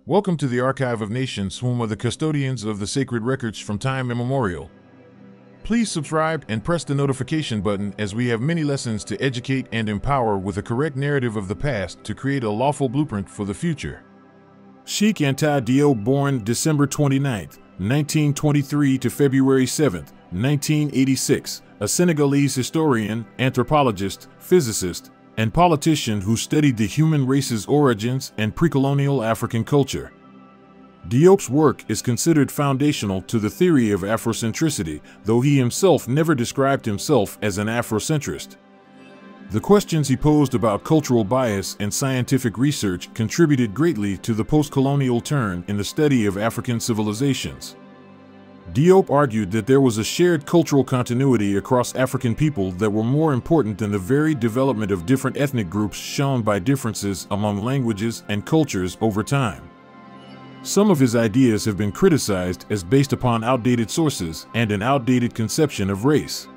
Welcome to the Archive of Nations, whom are the custodians of the sacred records from time immemorial. Please subscribe and press the notification button as we have many lessons to educate and empower with a correct narrative of the past to create a lawful blueprint for the future. Cheikh Anta Diop, born December 29, 1923 to February 7, 1986, a Senegalese historian, anthropologist, physicist, and politician who studied the human race's origins and pre-colonial African culture. Diop's work is considered foundational to the theory of Afrocentricity, though he himself never described himself as an Afrocentrist. The questions he posed about cultural bias and scientific research contributed greatly to the post-colonial turn in the study of African civilizations. Diop argued that there was a shared cultural continuity across African people that were more important than the varied development of different ethnic groups shown by differences among languages and cultures over time. Some of his ideas have been criticized as based upon outdated sources and an outdated conception of race.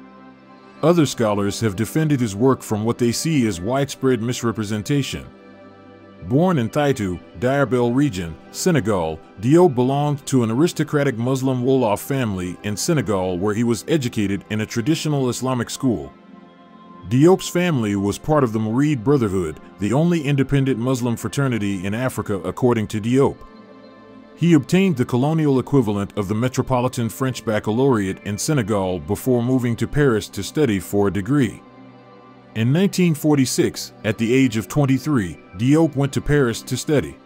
Other scholars have defended his work from what they see as widespread misrepresentation. Born in Thaitou, Diourbel region, Senegal, Diop belonged to an aristocratic Muslim Wolof family in Senegal where he was educated in a traditional Islamic school. Diop's family was part of the Murid Brotherhood, the only independent Muslim fraternity in Africa according to Diop. He obtained the colonial equivalent of the Metropolitan French Baccalaureate in Senegal before moving to Paris to study for a degree. In 1946, at the age of 23, Diop went to Paris to study.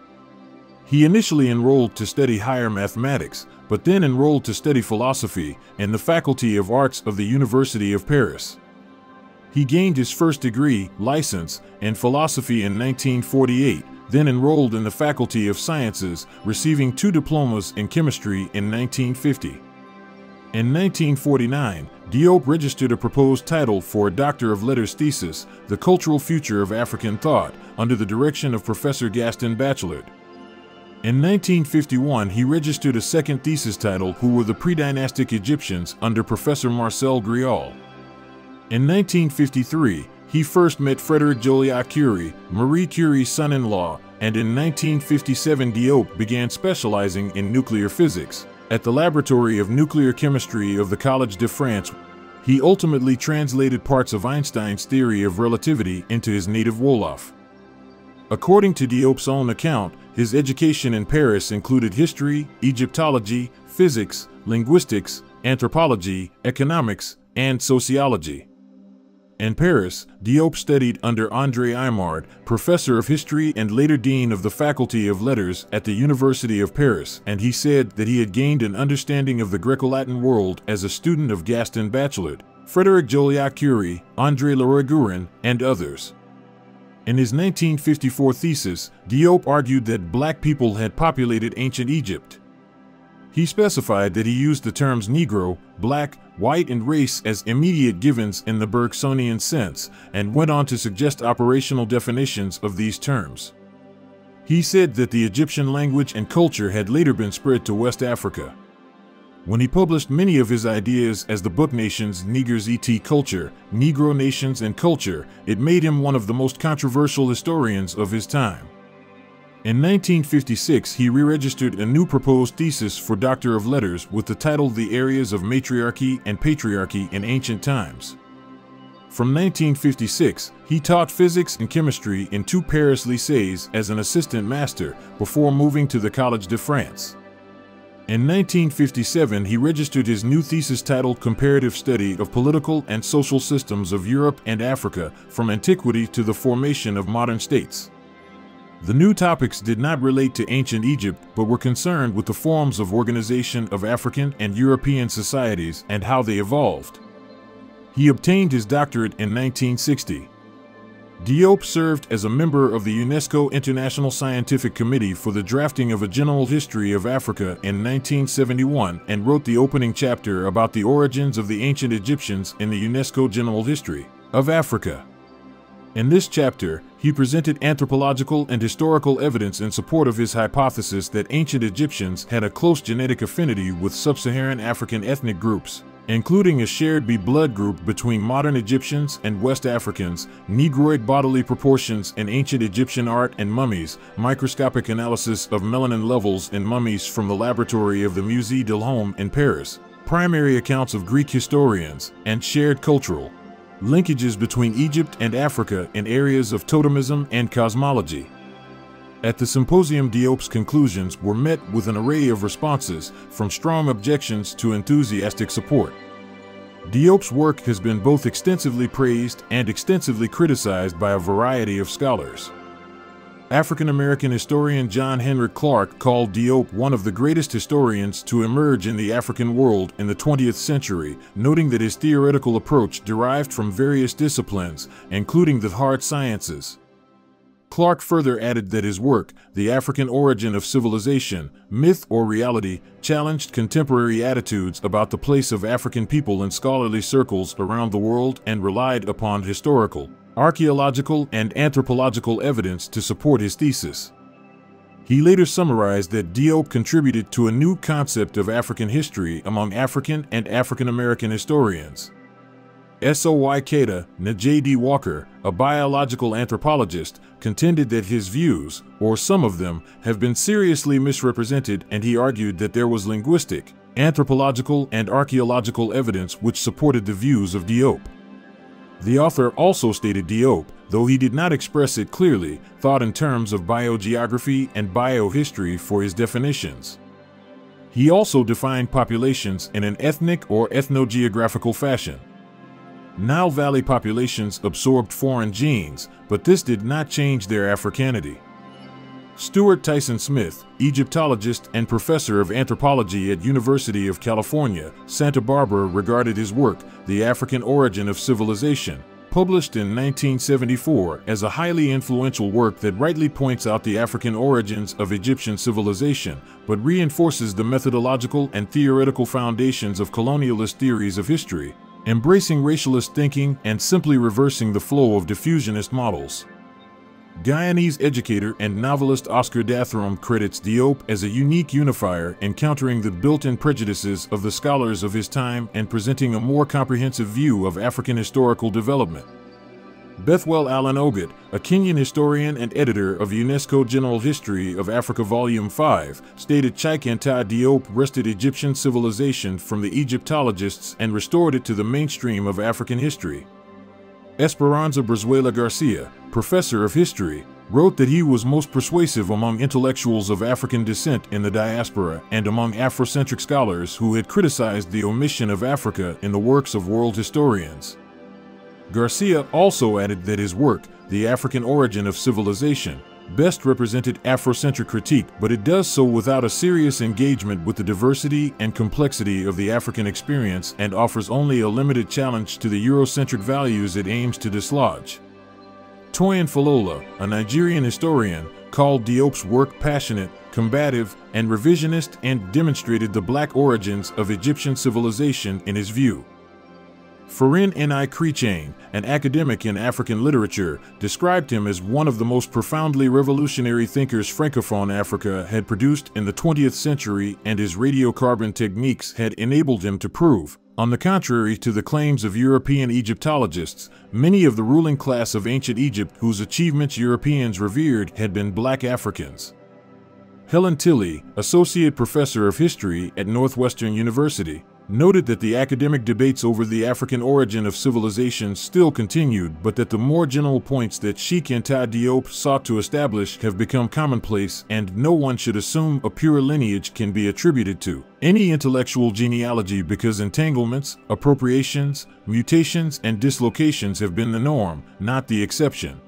He initially enrolled to study higher mathematics, but then enrolled to study philosophy in the Faculty of Arts of the University of Paris. He gained his first degree, license, in philosophy in 1948, then enrolled in the Faculty of Sciences, receiving 2 diplomas in chemistry in 1950. In 1949, Diop registered a proposed title for a Doctor of Letters thesis, The Cultural Future of African Thought, under the direction of Professor Gaston Bachelard. In 1951, he registered a second thesis title, Who Were the Pre-Dynastic Egyptians, under Professor Marcel Griaule. In 1953, he first met Frédéric Joliot-Curie, Marie Curie's son-in-law, and in 1957 Diop began specializing in nuclear physics at the Laboratory of Nuclear Chemistry of the Collège de France. He ultimately translated parts of Einstein's theory of relativity into his native Wolof. According to Diop's own account, his education in Paris included history, Egyptology, physics, linguistics, anthropology, economics, and sociology. In Paris, Diop studied under André Aimard, professor of history and later dean of the Faculty of Letters at the University of Paris, and he said that he had gained an understanding of the Greco-Latin world as a student of Gaston Bachelard, Frédéric Joliot-Curie, André Leroi-Gourhan, and others. In his 1954 thesis, Diop argued that black people had populated ancient Egypt. He specified that he used the terms Negro, black, white, and race as immediate givens in the Bergsonian sense, and went on to suggest operational definitions of these terms. He said that the Egyptian language and culture had later been spread to West Africa. When he published many of his ideas as the book Nations, Niggers et Culture, Negro Nations and Culture, it made him one of the most controversial historians of his time. In 1956, he re-registered a new proposed thesis for Doctor of Letters with the title The Areas of Matriarchy and Patriarchy in Ancient Times. From 1956, he taught physics and chemistry in 2 Paris lycées as an assistant master before moving to the Collège de France. In 1957, he registered his new thesis titled Comparative Study of Political and Social Systems of Europe and Africa from Antiquity to the Formation of Modern States. The new topics did not relate to ancient Egypt, but were concerned with the forms of organization of African and European societies and how they evolved. He obtained his doctorate in 1960. Diop served as a member of the UNESCO International Scientific Committee for the drafting of a general history of Africa in 1971 and wrote the opening chapter about the origins of the ancient Egyptians in the UNESCO General History of Africa. In this chapter, he presented anthropological and historical evidence in support of his hypothesis that ancient Egyptians had a close genetic affinity with Sub-Saharan African ethnic groups, including a shared blood group between modern Egyptians and West Africans, Negroid bodily proportions in ancient Egyptian art and mummies, microscopic analysis of melanin levels in mummies from the laboratory of the Musée d'Elhom in Paris, primary accounts of Greek historians, and shared cultural linkages between Egypt and Africa in areas of totemism and cosmology. At the symposium, Diop's conclusions were met with an array of responses, from strong objections to enthusiastic support. Diop's work has been both extensively praised and extensively criticized by a variety of scholars. African-American historian John Henrik Clarke called Diop one of the greatest historians to emerge in the African world in the 20th century, noting that his theoretical approach derived from various disciplines, including the hard sciences. Clarke further added that his work, The African Origin of Civilization, Myth or Reality, challenged contemporary attitudes about the place of African people in scholarly circles around the world and relied upon historical, archaeological, and anthropological evidence to support his thesis. He later summarized that Diop contributed to a new concept of African history among African and African-American historians. Soy Keita J.D. Walker, a biological anthropologist, contended that his views, or some of them, have been seriously misrepresented, and he argued that there was linguistic, anthropological, and archaeological evidence which supported the views of Diop. The author also stated Diop, though he did not express it clearly, thought in terms of biogeography and biohistory for his definitions. He also defined populations in an ethnic or ethnogeographical fashion. Nile Valley populations absorbed foreign genes, but this did not change their Africanity. Stuart Tyson Smith, Egyptologist and professor of anthropology at University of California, Santa Barbara, regarded his work, The African Origin of Civilization, published in 1974, as a highly influential work that rightly points out the African origins of Egyptian civilization, but reinforces the methodological and theoretical foundations of colonialist theories of history, embracing racialist thinking and simply reversing the flow of diffusionist models. Guyanese educator and novelist Oscar Dathrom credits Diop as a unique unifier, encountering the built-in prejudices of the scholars of his time and presenting a more comprehensive view of African historical development. Bethwell Allen Ogut, a Kenyan historian and editor of UNESCO General History of Africa Volume 5, stated Cheikh Anta Diop wrested Egyptian civilization from the Egyptologists and restored it to the mainstream of African history. Esperanza Brizuela Garcia, professor of history, wrote that he was most persuasive among intellectuals of African descent in the diaspora and among Afrocentric scholars who had criticized the omission of Africa in the works of world historians. Garcia also added that his work, The African Origin of Civilization, best represented Afrocentric critique, but it does so without a serious engagement with the diversity and complexity of the African experience and offers only a limited challenge to the Eurocentric values it aims to dislodge. Toyin Falola, a Nigerian historian, called Diop's work passionate, combative, and revisionist and demonstrated the black origins of Egyptian civilization in his view. Farin Ni Krichain, an academic in African literature, described him as one of the most profoundly revolutionary thinkers Francophone Africa had produced in the 20th century, and his radiocarbon techniques had enabled him to prove, on the contrary to the claims of European Egyptologists, many of the ruling class of ancient Egypt whose achievements Europeans revered had been black Africans. Helen Tilley, associate professor of history at Northwestern University, noted that the academic debates over the African origin of civilization still continued, but that the more general points that Cheikh Anta Diop sought to establish have become commonplace, and no one should assume a pure lineage can be attributed to any intellectual genealogy because entanglements, appropriations, mutations, and dislocations have been the norm, not the exception.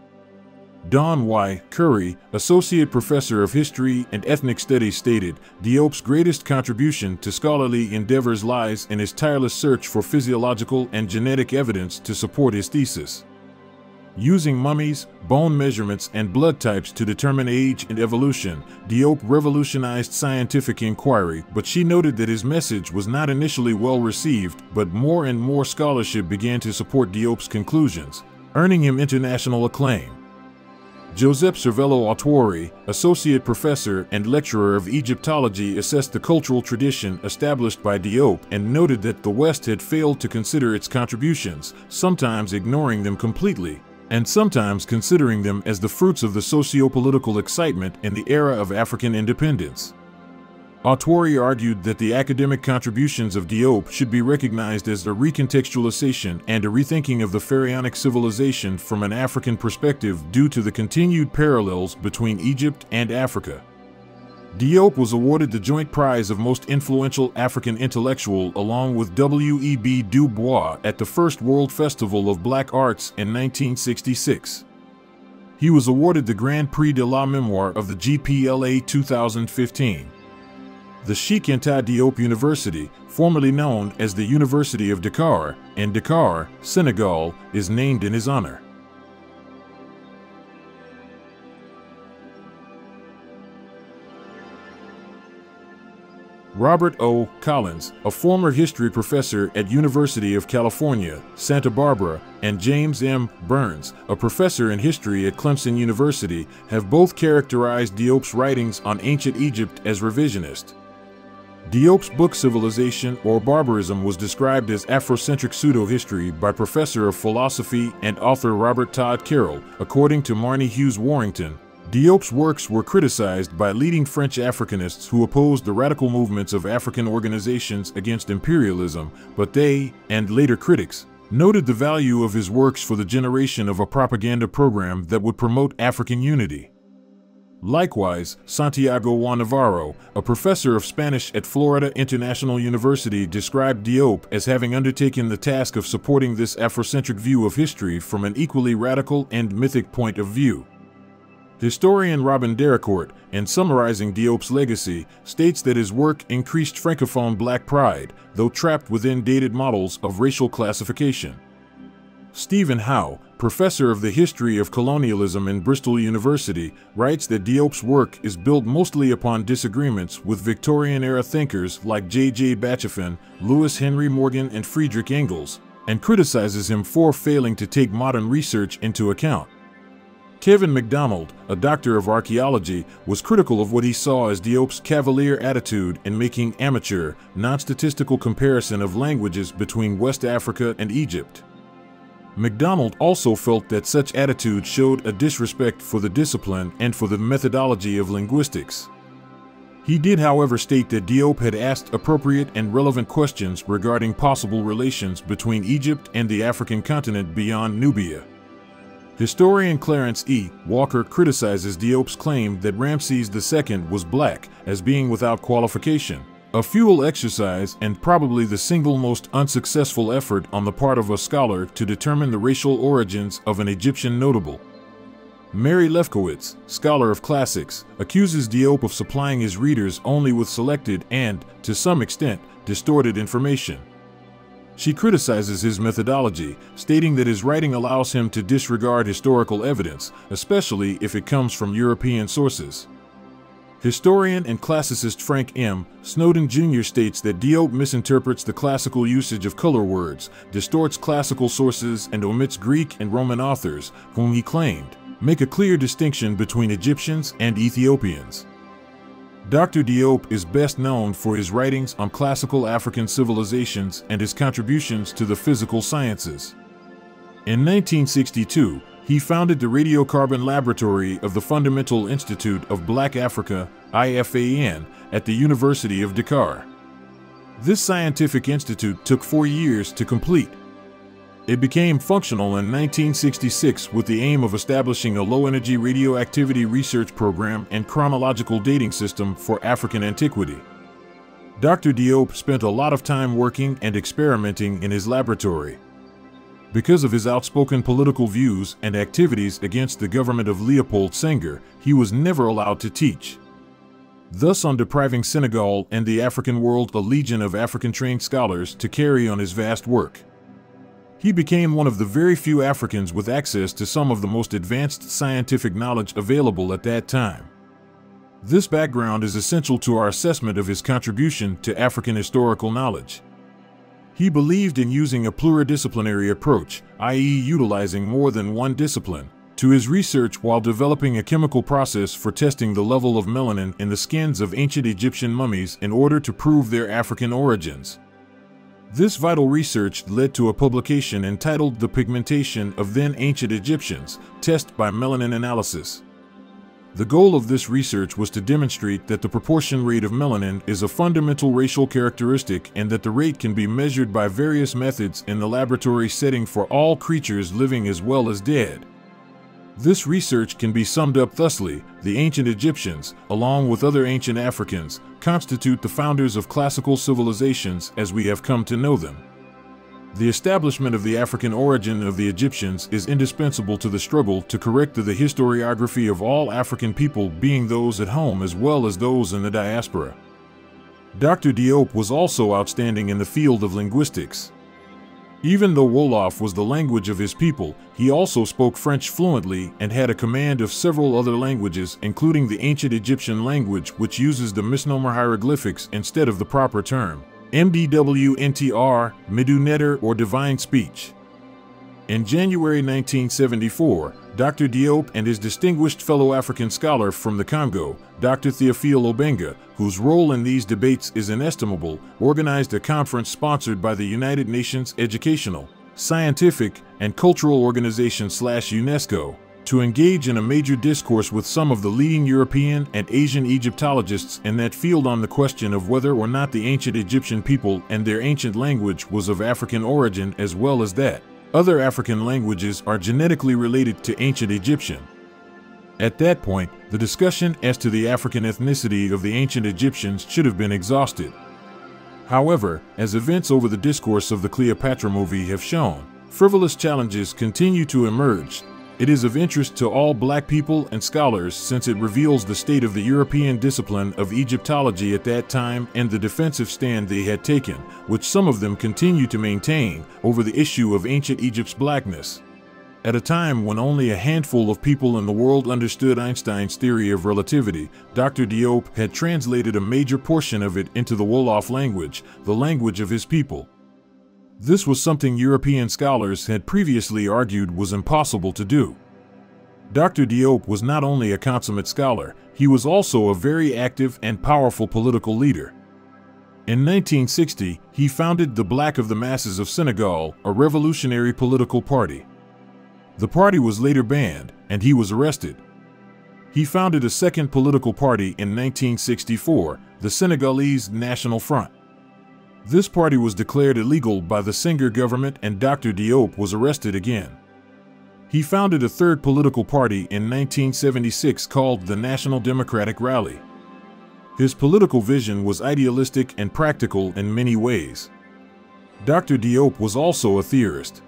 Don Y. Curry, associate professor of history and ethnic studies, stated, Diop's greatest contribution to scholarly endeavors lies in his tireless search for physiological and genetic evidence to support his thesis. Using mummies, bone measurements, and blood types to determine age and evolution, Diop revolutionized scientific inquiry, but she noted that his message was not initially well received, but more and more scholarship began to support Diop's conclusions, earning him international acclaim. Josep Cervello Autuori, associate professor and lecturer of Egyptology, assessed the cultural tradition established by Diop and noted that the West had failed to consider its contributions, sometimes ignoring them completely, and sometimes considering them as the fruits of the socio-political excitement in the era of African independence. Autuori argued that the academic contributions of Diop should be recognized as a recontextualization and a rethinking of the pharaonic civilization from an African perspective due to the continued parallels between Egypt and Africa. Diop was awarded the joint prize of most influential African intellectual along with W.E.B. Du Bois at the First World Festival of Black Arts in 1966. He was awarded the Grand Prix de la Mémoire of the GPLA 2015. The Cheikh Anta Diop University, formerly known as the University of Dakar, in Dakar, Senegal, is named in his honor. Robert O. Collins, a former history professor at University of California, Santa Barbara, and James M. Burns, a professor in history at Clemson University, have both characterized Diop's writings on ancient Egypt as revisionist. Diop's book Civilization or Barbarism was described as Afrocentric pseudo-history by professor of philosophy and author Robert Todd Carroll. According to Marnie Hughes Warrington, Diop's works were criticized by leading French Africanists who opposed the radical movements of African organizations against imperialism, but they, and later critics, noted the value of his works for the generation of a propaganda program that would promote African unity. Likewise, Santiago Juan Navarro, a professor of Spanish at Florida International University, described Diop as having undertaken the task of supporting this Afrocentric view of history from an equally radical and mythic point of view. Historian Robin Dericourt, in summarizing Diop's legacy, states that his work increased Francophone black pride, though trapped within dated models of racial classification. Stephen Howe, professor of the history of colonialism in Bristol University, writes that Diop's work is built mostly upon disagreements with Victorian-era thinkers like J.J. Bachafin, Lewis Henry Morgan, and Friedrich Engels, and criticizes him for failing to take modern research into account. Kevin MacDonald, a doctor of archaeology, was critical of what he saw as Diop's cavalier attitude in making amateur, non-statistical comparison of languages between West Africa and Egypt. MacDonald also felt that such attitude showed a disrespect for the discipline and for the methodology of linguistics. He did, however, state that Diop had asked appropriate and relevant questions regarding possible relations between Egypt and the African continent beyond Nubia. Historian Clarence E. Walker criticizes Diop's claim that Ramses II was black as being without qualification, a futile exercise and probably the single most unsuccessful effort on the part of a scholar to determine the racial origins of an Egyptian notable. Mary Lefkowitz, scholar of classics, accuses Diop of supplying his readers only with selected and, to some extent, distorted information. She criticizes his methodology, stating that his writing allows him to disregard historical evidence, especially if it comes from European sources. Historian and classicist Frank M. Snowden Jr. states that Diop misinterprets the classical usage of color words, distorts classical sources, and omits Greek and Roman authors, whom he claimed make a clear distinction between Egyptians and Ethiopians. Dr. Diop is best known for his writings on classical African civilizations and his contributions to the physical sciences. In 1962, he founded the Radiocarbon Laboratory of the Fundamental Institute of Black Africa, IFAN, at the University of Dakar. This scientific institute took 4 years to complete. It became functional in 1966 with the aim of establishing a low-energy radioactivity research program and chronological dating system for African antiquity. Dr. Diop spent a lot of time working and experimenting in his laboratory. Because of his outspoken political views and activities against the government of Leopold Senghor, he was never allowed to teach, thus on depriving Senegal and the African world a legion of African-trained scholars to carry on his vast work. He became one of the very few Africans with access to some of the most advanced scientific knowledge available at that time. This background is essential to our assessment of his contribution to African historical knowledge. He believed in using a pluridisciplinary approach, i.e., utilizing more than one discipline, to his research while developing a chemical process for testing the level of melanin in the skins of ancient Egyptian mummies in order to prove their African origins. This vital research led to a publication entitled The Pigmentation of Then Ancient Egyptians, Test by Melanin Analysis. The goal of this research was to demonstrate that the proportion rate of melanin is a fundamental racial characteristic and that the rate can be measured by various methods in the laboratory setting for all creatures living as well as dead. This research can be summed up thusly: the ancient Egyptians, along with other ancient Africans, constitute the founders of classical civilizations as we have come to know them. The establishment of the African origin of the Egyptians is indispensable to the struggle to correct the historiography of all African people, being those at home as well as those in the diaspora. Dr. Diop was also outstanding in the field of linguistics. Even though Wolof was the language of his people, he also spoke French fluently and had a command of several other languages, including the ancient Egyptian language, which uses the misnomer hieroglyphics instead of the proper term, MDWNTR, Midu-Netter, or divine speech. In January 1974, Dr. Diop and his distinguished fellow African scholar from the Congo, Dr. Theophile Obenga, whose role in these debates is inestimable, organized a conference sponsored by the United Nations Educational, Scientific, and Cultural Organization /UNESCO, to engage in a major discourse with some of the leading European and Asian Egyptologists in that field on the question of whether or not the ancient Egyptian people and their ancient language was of African origin, as well as that other African languages are genetically related to ancient Egyptian. At that point, the discussion as to the African ethnicity of the ancient Egyptians should have been exhausted. However, as events over the discourse of the Cleopatra movie have shown, frivolous challenges continue to emerge. It is of interest to all black people and scholars since it reveals the state of the European discipline of Egyptology at that time and the defensive stand they had taken, which some of them continue to maintain, over the issue of ancient Egypt's blackness. At a time when only a handful of people in the world understood Einstein's theory of relativity, Dr. Diop had translated a major portion of it into the Wolof language, the language of his people. This was something European scholars had previously argued was impossible to do. Dr. Diop was not only a consummate scholar, he was also a very active and powerful political leader. In 1960, he founded the Black of the Masses of Senegal, a revolutionary political party. The party was later banned, and he was arrested. He founded a second political party in 1964, the Senegalese National Front. This party was declared illegal by the Senghor government and Dr. Diop was arrested again. He founded a third political party in 1976 called the National Democratic Rally. His political vision was idealistic and practical in many ways. Dr. Diop was also a theorist.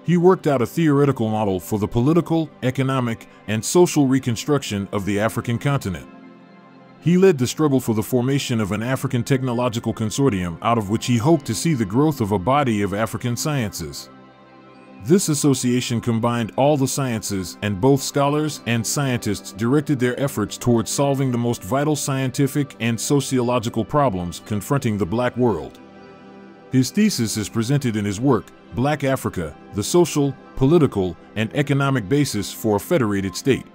He worked out a theoretical model for the political, economic, and social reconstruction of the African continent. He led the struggle for the formation of an African technological consortium out of which he hoped to see the growth of a body of African sciences. This association combined all the sciences, and both scholars and scientists directed their efforts towards solving the most vital scientific and sociological problems confronting the black world. His thesis is presented in his work, Black Africa, the Social, Political, and Economic Basis for a Federated State.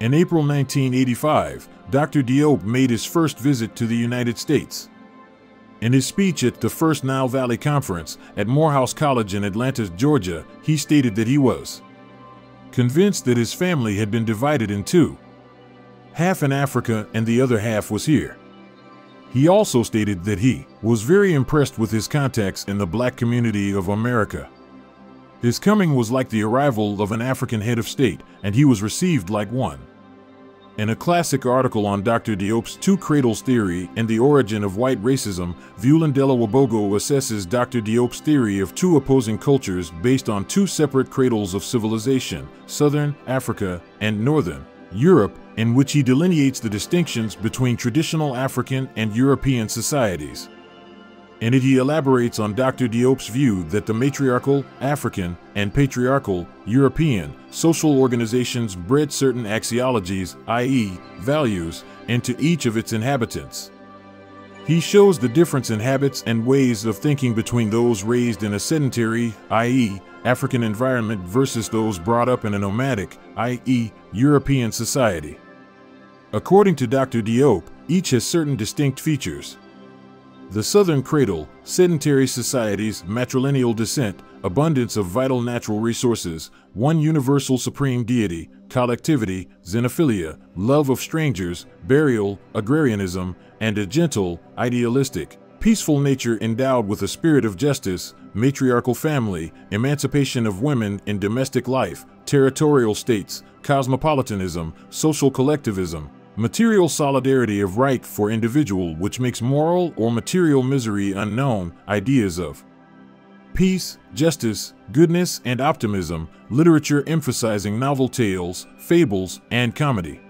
In April 1985, Dr. Diop made his first visit to the United States. In his speech at the First Nile Valley Conference at Morehouse College in Atlanta, Georgia, he stated that he was convinced that his family had been divided in two. Half in Africa and the other half was here. He also stated that he was very impressed with his contacts in the black community of America. His coming was like the arrival of an African head of state, and he was received like one. In a classic article on Dr. Diop's Two Cradles theory and the origin of white racism, Violendela Wabogo assesses Dr. Diop's theory of two opposing cultures based on two separate cradles of civilization, Southern Africa and Northern Europe, in which he delineates the distinctions between traditional African and European societies. In it, he elaborates on Dr. Diop's view that the matriarchal African and patriarchal European social organizations bred certain axiologies, i.e., values, into each of its inhabitants. He shows the difference in habits and ways of thinking between those raised in a sedentary, i.e., African environment versus those brought up in a nomadic, i.e., European society. According to Dr. Diop, each has certain distinct features. The Southern cradle, sedentary societies, matrilineal descent, abundance of vital natural resources, one universal supreme deity, collectivity, xenophilia, love of strangers, burial, agrarianism, and a gentle, idealistic, peaceful nature endowed with a spirit of justice, matriarchal family, emancipation of women in domestic life, territorial states, cosmopolitanism, social collectivism, material solidarity of right for individual which makes moral or material misery unknown, ideas of peace, justice, goodness, and optimism, literature emphasizing novel tales, fables, and comedy.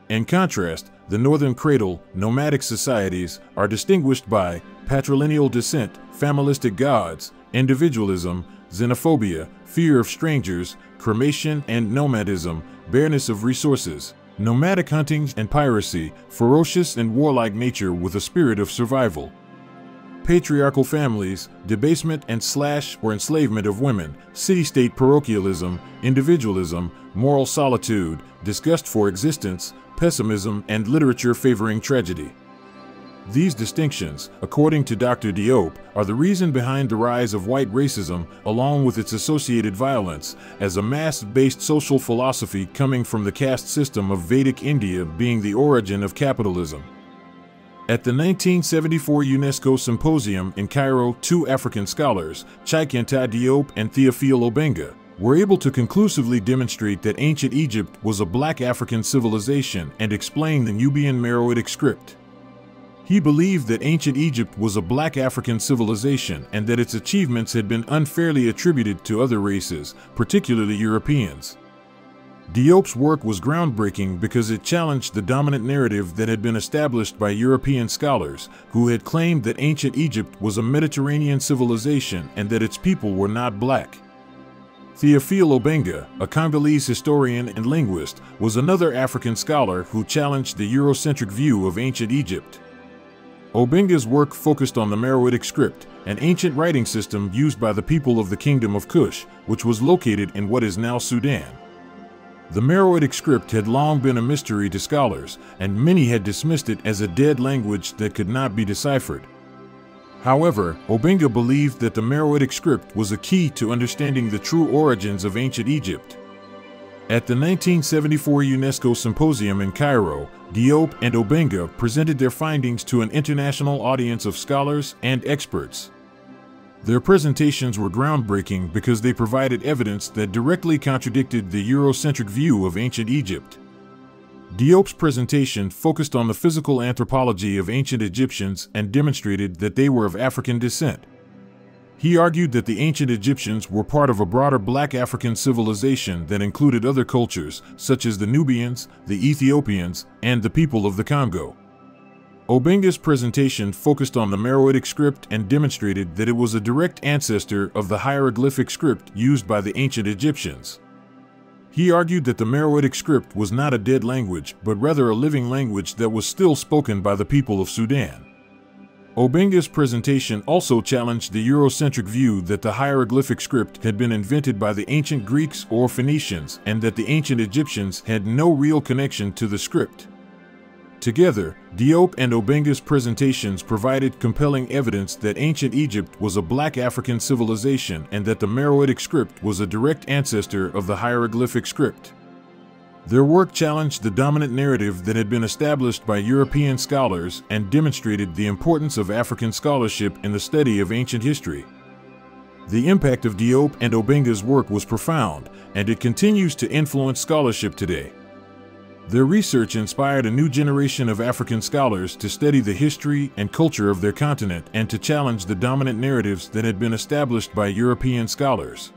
In contrast, the Northern cradle, nomadic societies, are distinguished by patrilineal descent, familistic gods, individualism, xenophobia, fear of strangers, cremation and nomadism, bareness of resources, nomadic hunting and piracy, ferocious and warlike nature with a spirit of survival. Patriarchal families, debasement and or enslavement of women, city-state parochialism, individualism, moral solitude, disgust for existence, pessimism, and literature favoring tragedy. These distinctions, according to Dr. Diop, are the reason behind the rise of white racism, along with its associated violence, as a mass-based social philosophy coming from the caste system of Vedic India being the origin of capitalism. At the 1974 UNESCO Symposium in Cairo, two African scholars, Cheikh Anta Diop and Theophile Obenga, were able to conclusively demonstrate that ancient Egypt was a black African civilization and explain the Nubian Meroitic script. He believed that ancient Egypt was a black African civilization and that its achievements had been unfairly attributed to other races, particularly Europeans. Diop's work was groundbreaking because it challenged the dominant narrative that had been established by European scholars, who had claimed that ancient Egypt was a Mediterranean civilization and that its people were not black. Theophile Obenga, a Congolese historian and linguist, was another African scholar who challenged the Eurocentric view of ancient Egypt. Obenga's work focused on the Meroitic script, an ancient writing system used by the people of the Kingdom of Kush, which was located in what is now Sudan. The Meroitic script had long been a mystery to scholars, and many had dismissed it as a dead language that could not be deciphered. However, Obenga believed that the Meroitic script was a key to understanding the true origins of ancient Egypt. At the 1974 UNESCO Symposium in Cairo, Diop and Obenga presented their findings to an international audience of scholars and experts. Their presentations were groundbreaking because they provided evidence that directly contradicted the Eurocentric view of ancient Egypt. Diop's presentation focused on the physical anthropology of ancient Egyptians and demonstrated that they were of African descent. He argued that the ancient Egyptians were part of a broader black African civilization that included other cultures, such as the Nubians, the Ethiopians, and the people of the Congo. Obenga's presentation focused on the Meroitic script and demonstrated that it was a direct ancestor of the hieroglyphic script used by the ancient Egyptians. He argued that the Meroitic script was not a dead language, but rather a living language that was still spoken by the people of Sudan. Obenga's presentation also challenged the Eurocentric view that the hieroglyphic script had been invented by the ancient Greeks or Phoenicians and that the ancient Egyptians had no real connection to the script. Together, Diop and Obenga's presentations provided compelling evidence that ancient Egypt was a black African civilization and that the Meroitic script was a direct ancestor of the hieroglyphic script. Their work challenged the dominant narrative that had been established by European scholars and demonstrated the importance of African scholarship in the study of ancient history. The impact of Diop and Obenga's work was profound, and it continues to influence scholarship today. Their research inspired a new generation of African scholars to study the history and culture of their continent and to challenge the dominant narratives that had been established by European scholars.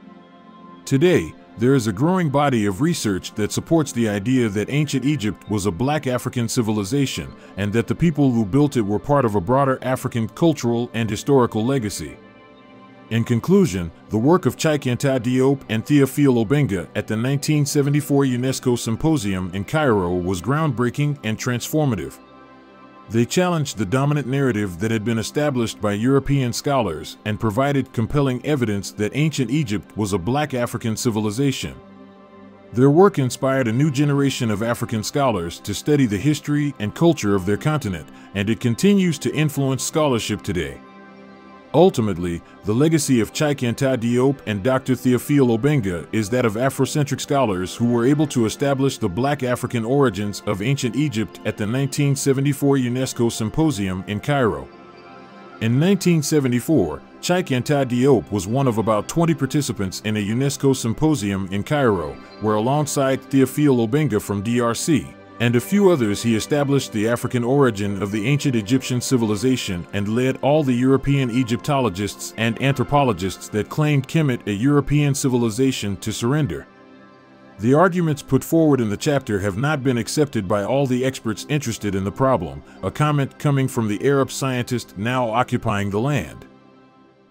Today, there is a growing body of research that supports the idea that ancient Egypt was a black African civilization and that the people who built it were part of a broader African cultural and historical legacy. In conclusion, the work of Cheikh Anta Diop and Theophile Obenga at the 1974 UNESCO Symposium in Cairo was groundbreaking and transformative. They challenged the dominant narrative that had been established by European scholars and provided compelling evidence that ancient Egypt was a Black African civilization. Their work inspired a new generation of African scholars to study the history and culture of their continent, and it continues to influence scholarship today. Ultimately, the legacy of Cheikh Anta Diop and Dr. Theophile Obenga is that of Afrocentric scholars who were able to establish the Black African origins of ancient Egypt at the 1974 UNESCO Symposium in Cairo. In 1974, Cheikh Anta Diop was one of about 20 participants in a UNESCO Symposium in Cairo, where alongside Theophile Obenga from DRC, and a few others he established the African origin of the ancient Egyptian civilization and led all the European Egyptologists and anthropologists that claimed Kemet, a European civilization, to surrender. The arguments put forward in the chapter have not been accepted by all the experts interested in the problem, a comment coming from the Arab scientist now occupying the land.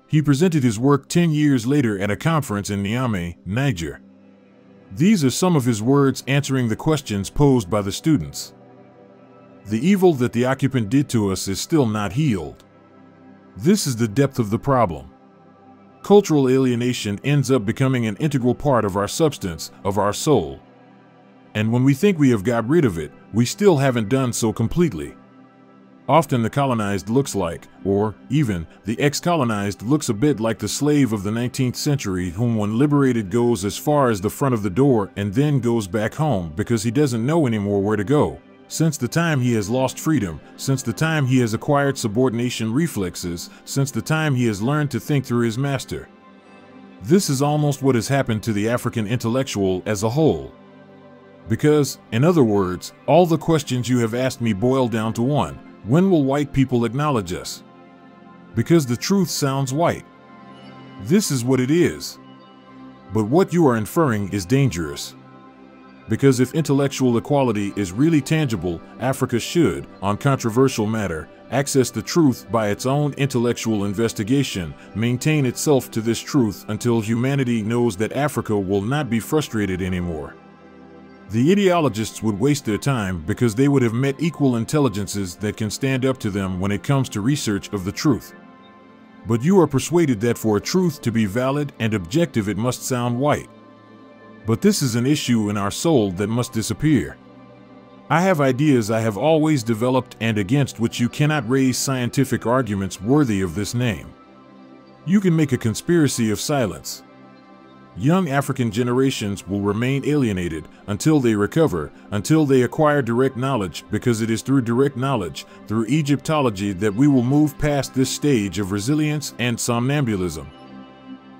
He presented his work 10 years later at a conference in Niamey, Niger. These are some of his words answering the questions posed by the students. The evil that the occupant did to us is still not healed. This is the depth of the problem. Cultural alienation ends up becoming an integral part of our substance, of our soul. And when we think we have got rid of it, we still haven't done so completely. Often the colonized looks like, or even, the ex-colonized looks a bit like the slave of the 19th century whom when liberated goes as far as the front of the door and then goes back home because he doesn't know anymore where to go. Since the time he has lost freedom, since the time he has acquired subordination reflexes, since the time he has learned to think through his master. This is almost what has happened to the African intellectual as a whole. Because, in other words, all the questions you have asked me boil down to one: when will white people acknowledge us? Because the truth sounds white. This is what it is. But what you are inferring is dangerous. Because if intellectual equality is really tangible, Africa should, on controversial matter, access the truth by its own intellectual investigation, maintain itself to this truth until humanity knows that Africa will not be frustrated anymore. The ideologists would waste their time because they would have met equal intelligences that can stand up to them when it comes to research of the truth. But you are persuaded that for a truth to be valid and objective it must sound white. But this is an issue in our soul that must disappear. I have ideas I have always developed and against which you cannot raise scientific arguments worthy of this name. You can make a conspiracy of silence. Young African generations will remain alienated until they recover, until they acquire direct knowledge, because it is through direct knowledge, through Egyptology, that we will move past this stage of resilience and somnambulism.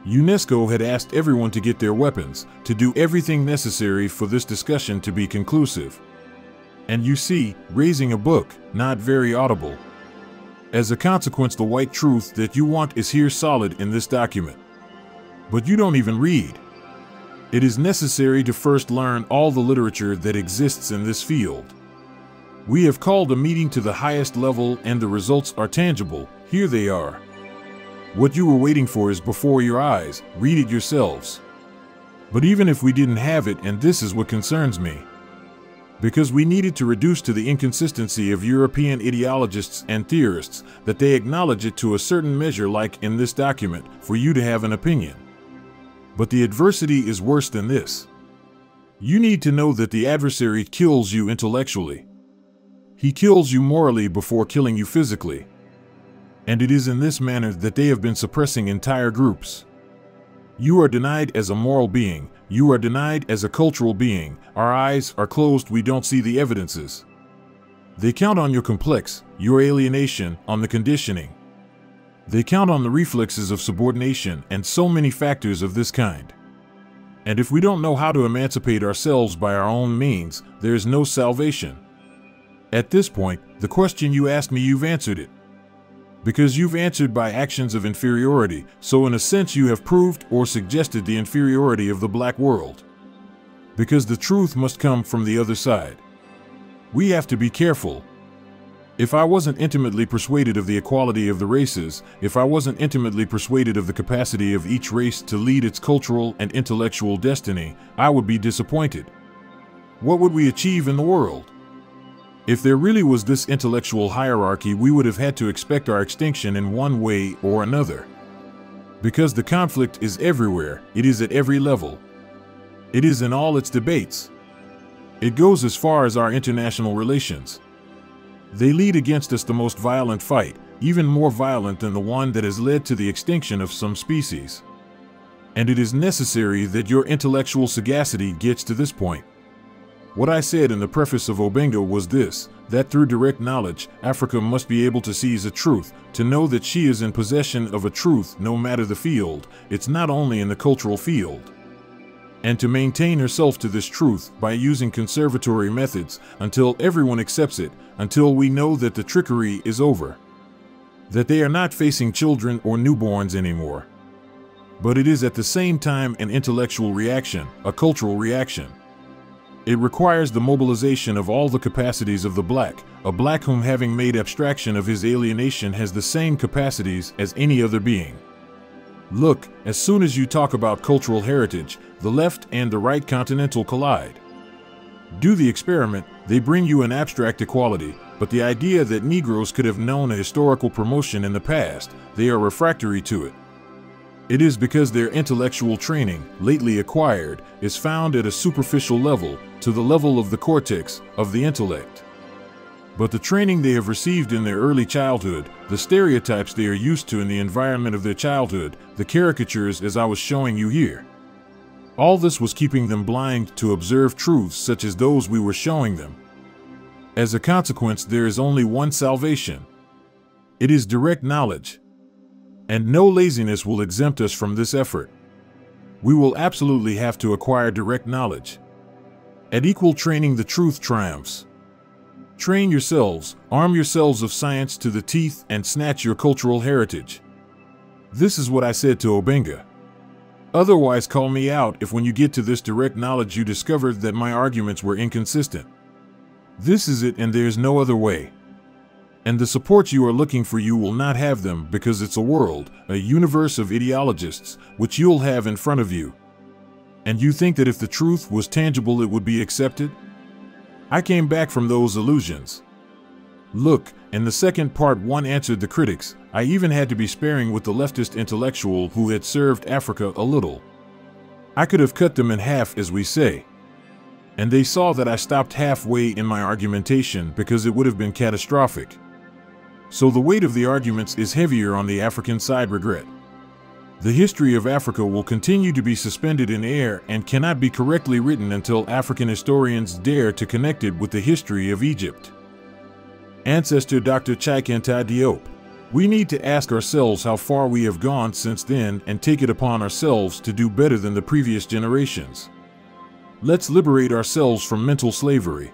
UNESCO had asked everyone to get their weapons, to do everything necessary for this discussion to be conclusive. And you see, raising a book, not very audible. As a consequence, the white truth that you want is here solid in this document. But you don't even read. It is necessary to first learn all the literature that exists in this field. We have called a meeting to the highest level and the results are tangible. Here they are. What you were waiting for is before your eyes. Read it yourselves. But even if we didn't have it, and this is what concerns me, because we needed to reduce to the inconsistency of European ideologists and theorists, that they acknowledge it to a certain measure, like in this document, for you to have an opinion. But the adversity is worse than this. You need to know that the adversary kills you intellectually. He kills you morally before killing you physically. And it is in this manner that they have been suppressing entire groups. You are denied as a moral being. You are denied as a cultural being. Our eyes are closed. We don't see the evidences. They count on your complex, your alienation, on the conditioning. They count on the reflexes of subordination and so many factors of this kind. And if we don't know how to emancipate ourselves by our own means, there is no salvation. At this point, the question you asked me, you've answered it. Because you've answered by actions of inferiority, so in a sense you have proved or suggested the inferiority of the black world. Because the truth must come from the other side. We have to be careful. If I wasn't intimately persuaded of the equality of the races, if I wasn't intimately persuaded of the capacity of each race to lead its cultural and intellectual destiny, I would be disappointed. What would we achieve in the world? If there really was this intellectual hierarchy, we would have had to expect our extinction in one way or another. Because the conflict is everywhere, it is at every level. It is in all its debates. It goes as far as our international relations. They lead against us the most violent fight, even more violent than the one that has led to the extinction of some species. And it is necessary that your intellectual sagacity gets to this point. What I said in the preface of Obenga was this, that through direct knowledge, Africa must be able to seize a truth, to know that she is in possession of a truth no matter the field, it's not only in the cultural field. And to maintain herself to this truth by using conservatory methods until everyone accepts it, until we know that the trickery is over. That they are not facing children or newborns anymore. But it is at the same time an intellectual reaction, a cultural reaction. It requires the mobilization of all the capacities of the black, a black whom, having made abstraction of his alienation, has the same capacities as any other being. Look, as soon as you talk about cultural heritage, the left and the right continental collide. Do the experiment, they bring you an abstract equality, but the idea that Negroes could have known a historical promotion in the past, they are refractory to it. It is because their intellectual training, lately acquired, is found at a superficial level, to the level of the cortex, of the intellect. But the training they have received in their early childhood, the stereotypes they are used to in the environment of their childhood, the caricatures as I was showing you here. All this was keeping them blind to observe truths such as those we were showing them. As a consequence, there is only one salvation. It is direct knowledge. And no laziness will exempt us from this effort. We will absolutely have to acquire direct knowledge. At equal training, the truth triumphs. Train yourselves, arm yourselves of science to the teeth, and snatch your cultural heritage. This is what I said to Obenga. Otherwise, call me out if when you get to this direct knowledge you discovered that my arguments were inconsistent. This is it, and there's no other way. And the support you are looking for, you will not have them, because it's a world, a universe of ideologists, which you'll have in front of you. And you think that if the truth was tangible it would be accepted? I came back from those illusions. Look, in the second part one answered the critics. I even had to be sparing with the leftist intellectual who had served Africa a little. I could have cut them in half, as we say. And they saw that I stopped halfway in my argumentation because it would have been catastrophic. So the weight of the arguments is heavier on the African side. Regret. The history of Africa will continue to be suspended in air and cannot be correctly written until African historians dare to connect it with the history of Egypt. Ancestor Dr. Cheikh Anta Diop. We need to ask ourselves how far we have gone since then and take it upon ourselves to do better than the previous generations. Let's liberate ourselves from mental slavery.